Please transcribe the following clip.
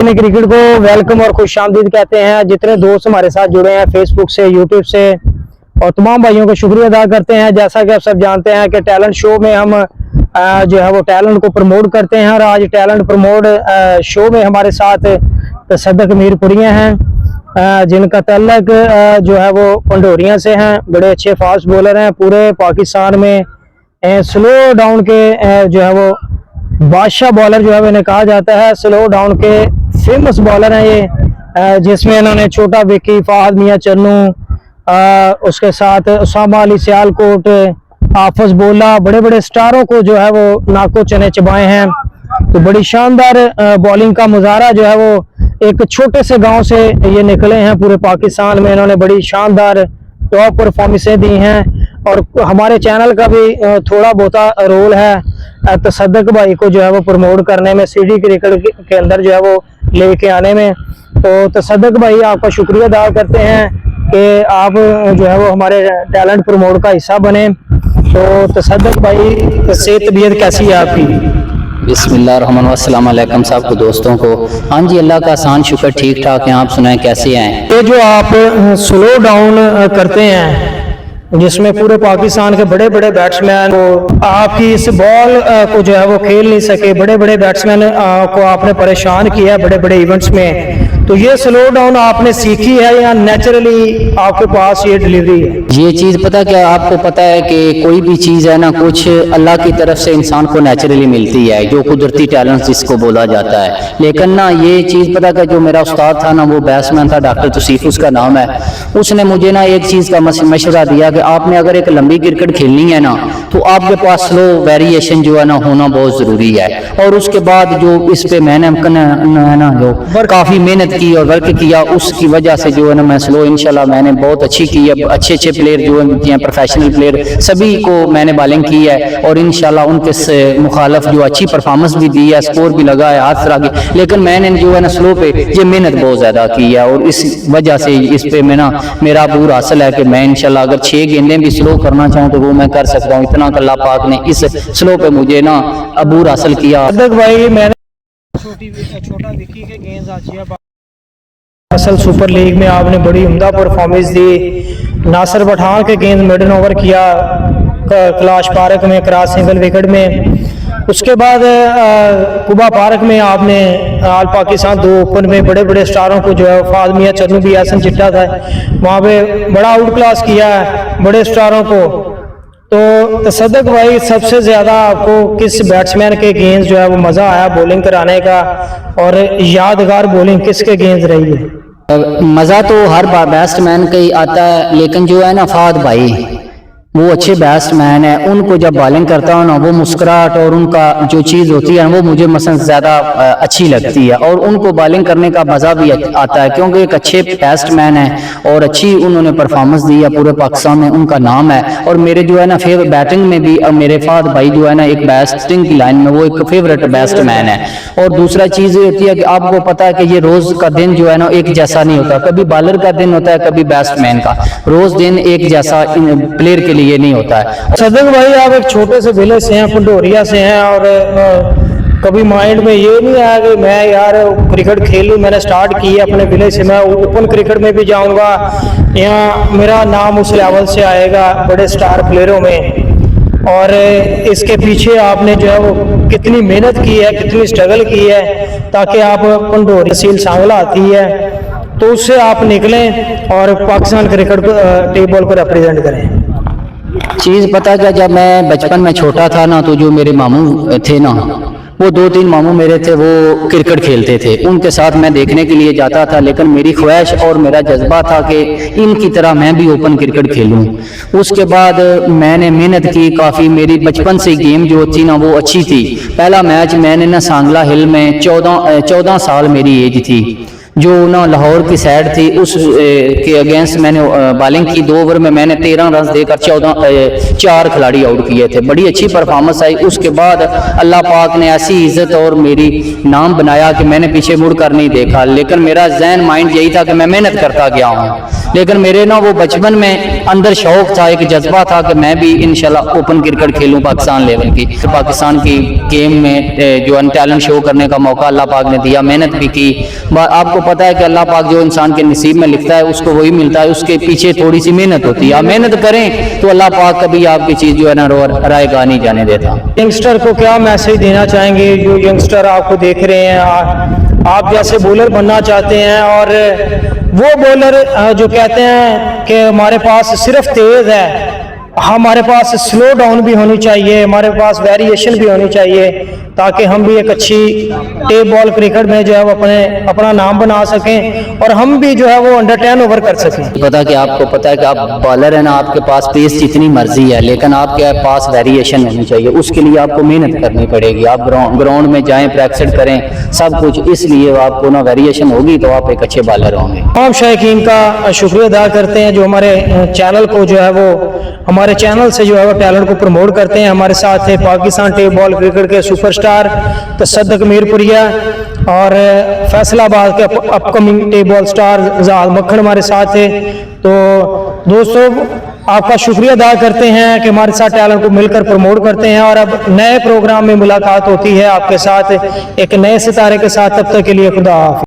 Cricket को welcome और खुशामदीद कहते हैं। जितने दोस्त हमारे साथ जुड़े हैं फेसबुक से, यूट्यूब से, और तमाम भाइयों को शुक्रिया अदा करते हैं। जैसा कि आप सब जानते हैं कि टैलेंट शो में हम जो है वो टैलेंट को प्रमोट करते हैं, और आज टैलेंट प्रमोट शो में हमारे साथ तसद्दुक़ मीरपुरिया हैं, जिनका तल्लक जो है वो पंडोरिया से हैं। बड़े अच्छे फास्ट बॉलर हैं, पूरे पाकिस्तान में स्लो डाउन के जो है वो बादशाह बॉलर जो है इन्हें कहा जाता है। स्लो डाउन के फेमस बॉलर हैं ये, जिसमें इन्होंने छोटा विकी, फाहद मियां चन्नू, उसके साथ उसामा अली सियालकोट, हाफिज बोला, बड़े बड़े स्टारों को जो है वो नाको चने चबाए हैं। तो बड़ी शानदार बॉलिंग का मुजाहरा जो है वो एक छोटे से गांव से ये निकले हैं। पूरे पाकिस्तान में इन्होंने बड़ी शानदार टॉप परफॉर्मेंसें दी हैं, और हमारे चैनल का भी थोड़ा बहुत रोल है तसद्दुक़ भाई को जो है वो प्रमोट करने में, सीडी क्रिकेट के अंदर जो है वो लेके आने में। तो तसद्दुक़ भाई आपका शुक्रिया अदा करते हैं कि आप जो है वो हमारे टैलेंट प्रमोट का हिस्सा बने। तो तसद्दुक़ भाई से तबीयत कैसी है आपकी? बिस्मिल्लाहिर्रहमानिर्रहीम साहब को, दोस्तों को, हाँ जी, अल्लाह का आसान शुक्र, ठीक ठाक हैं। आप सुनाएं कैसे हैं? ये जो आप स्लो डाउन करते हैं, जिसमें पूरे पाकिस्तान के बड़े बड़े बैट्समैन को आपकी इस बॉल को जो है वो खेल नहीं सके, बड़े बड़े बैट्समैन को आपने परेशान किया है बड़े बड़े इवेंट्स में, तो ये स्लो डाउन आपने सीखी है या नेचुरली आपके पास ये डिलीवरी है? ये चीज़ पता क्या, आपको पता है कि कोई भी चीज़ है ना, कुछ अल्लाह की तरफ से इंसान को नेचुरली मिलती है, जो कुदरती टैलेंट जिसको बोला जाता है। लेकिन ना ये चीज़ पता क्या, जो मेरा उस्ताद था ना, वो बैट्समैन था, डॉक्टर तौसीफ उसका नाम है, उसने मुझे ना एक चीज़ का मशवरा दिया कि आपने अगर एक लंबी क्रिकेट खेलनी है ना, तो आपके पास स्लो वेरिएशन जो है ना होना बहुत ज़रूरी है। और उसके बाद जो इस पे मैंने ना जो काफ़ी मेहनत की और वर्क किया, उसकी वजह से जो है ना मैं स्लो इंशाल्लाह मैंने बहुत अच्छी की है। अच्छे अच्छे प्लेयर जो हैं प्रोफेशनल प्लेयर, सभी को मैंने बॉलिंग की है, और इंशाल्लाह उनके मुखालफ जो अच्छी परफॉर्मेंस भी दी है, स्कोर भी लगा है हर तरह की। लेकिन मैंने जो है ना स्लो पे ये मेहनत बहुत ज़्यादा की है, और इस वजह से इस पे मैं ना मेरा अबूर हासिल है कि मैं इंशाल्लाह अगर 6 गेंदें भी स्लो करना चाहूँ तो वो मैं कर सकता हूँ। इतना अल्लाह पाक ने इस स्लो पे मुझे ना अबूर हासिल किया। भाई मैंने छोटा विकी के गेंद आचिया असल सुपर लीग में आपने बड़ी उम्दा परफॉर्मेंस दी। नासिर पठान के गेंद मिडन ओवर किया कैलाश पार्क में क्रॉस सिंगल विकेट में। उसके बाद कुबा पार्क में आपने आल पाकिस्तान 2 ओपन में बड़े बड़े स्टारों को जो है फाहद मियां चन्नू भी हसन चिट्टा था, वहाँ पे बड़ा आउट क्लास किया है बड़े स्टारों को। तो तसद्दुक़ भाई सबसे ज़्यादा आपको किस बैट्समैन के गेंद जो है वो मज़ा आया बॉलिंग कराने का, और यादगार बॉलिंग किसके गेंद रही है? मज़ा तो हर बार बैट्समैन का ही आता है, लेकिन जो है ना फाहद भाई वो अच्छे बैट्समैन है, उनको जब बॉलिंग करता हूँ ना, वो मुस्कुराहट और उनका जो चीज़ होती है वो मुझे मसलन ज़्यादा अच्छी लगती है, और उनको बॉलिंग करने का मज़ा भी आता है, क्योंकि एक अच्छे बैट्समैन है और अच्छी उन्होंने परफॉर्मेंस दी है, पूरे पाकिस्तान में उनका नाम है। और मेरे जो है ना बैटिंग में भी मेरे फाहद भाई जो है ना एक बैटिंग की लाइन में वो एक फेवरेट बैट्समैन है। और दूसरा चीज़ ये होती है कि आपको पता है कि ये रोज़ का दिन जो है ना एक जैसा नहीं होता, कभी बॉलर का दिन होता है, कभी बैट्समैन का, रोज़ दिन एक जैसा प्लेयर के लिए नहीं होता है। तसद्दुक़ भाई आप एक छोटे से विलेज से हैं, पंडोरिया से हैं, और कभी माइंड में ये नहीं आया कि मैं यार क्रिकेट खेलूं? मैंने स्टार्ट की है अपने विलेज से, मैं ओपन क्रिकेट में भी जाऊंगा, यहाँ मेरा नाम उस लेवल से आएगा बड़े स्टार प्लेयरों में। और इसके पीछे आपने जो है वो कितनी मेहनत की है, कितनी स्ट्रगल की है, ताकि आप पंडोरिया तहसील सांगला आती है तो उससे आप निकलें और पाकिस्तान क्रिकेट टेबल को रिप्रेजेंट करें। चीज़ पता क्या, जब मैं बचपन में छोटा था ना, तो जो मेरे मामू थे ना, वो 2-3 मामू मेरे थे, वो क्रिकेट खेलते थे, उनके साथ मैं देखने के लिए जाता था। लेकिन मेरी ख्वाहिश और मेरा जज्बा था कि इनकी तरह मैं भी ओपन क्रिकेट खेलूं। उसके बाद मैंने मेहनत की काफ़ी, मेरी बचपन से गेम जो थी ना वो अच्छी थी। पहला मैच मैंने ना सांगला हिल में 14 साल मेरी एज थी, जो ना लाहौर की साइड थी, उस के अगेंस्ट मैंने बॉलिंग की। 2 ओवर में मैंने 13 रन देकर 4 खिलाड़ी आउट किए थे, बड़ी अच्छी परफॉर्मेंस आई। उसके बाद अल्लाह पाक ने ऐसी इज्जत और मेरी नाम बनाया कि मैंने पीछे मुड़ कर नहीं देखा, लेकिन मेरा जहन माइंड यही था कि मैं मेहनत करता गया हूँ। लेकिन मेरे ना वो बचपन में अंदर शौक था, एक जज्बा था कि मैं भी इंशाल्लाह ओपन क्रिकेट खेलूं पाकिस्तान लेवल की। तो पाकिस्तान की गेम में जो है टैलेंट शो करने का मौका अल्लाह पाक ने दिया, मेहनत भी की। आपको पता है कि अल्लाह पाक जो इंसान के नसीब में लिखता है उसको वही मिलता है, उसके पीछे थोड़ी सी मेहनत होती है। आप मेहनत करें तो अल्लाह पाक कभी आपकी चीज़ जो है ना रायगा नहीं जाने देता। यंगस्टर को क्या मैसेज देना चाहेंगे, जो यंगस्टर आपको देख रहे हैं, आप जैसे बॉलर बनना चाहते हैं और वो बॉलर जो कहते हैं कि हमारे पास सिर्फ तेज है, हमारे पास स्लो डाउन भी होनी चाहिए, हमारे पास वेरिएशन भी होनी चाहिए, ताकि हम भी एक अच्छी टेप बॉल क्रिकेट में जो है वो अपना नाम बना सकें और हम भी जो है वो अंडर 10 ओवर कर सकें। पता कि आपको पता है कि आप बॉलर है ना, आपके पास पेस जितनी मर्जी है, लेकिन आपके पास वेरिएशन होनी चाहिए। उसके लिए आपको मेहनत करनी पड़ेगी। आप ग्राउंड में जाएं, प्रैक्टिस करें, सब कुछ, इसलिए आपको ना वेरिएशन होगी तो आप एक अच्छे बॉलर होंगे। तमाम शायकीन का शुक्रिया अदा करते हैं जो हमारे चैनल को जो है वो हमारे चैनल से जो है वो टैलेंट को प्रमोट करते हैं। हमारे साथ है पाकिस्तान टेप बॉल क्रिकेट के सुपरस्टार तसद्दुक मीरपुरिया और फैसलाबाद के अपकमिंग टेप बॉल स्टार ज़ाल मक्खन हमारे साथ है। तो दोस्तों, आपका शुक्रिया अदा करते हैं कि हमारे साथ टैलेंट को मिलकर प्रमोट करते हैं और अब नए प्रोग्राम में मुलाकात होती है आपके साथ एक नए सितारे के साथ। तब तक के लिए खुदा हाफिज़।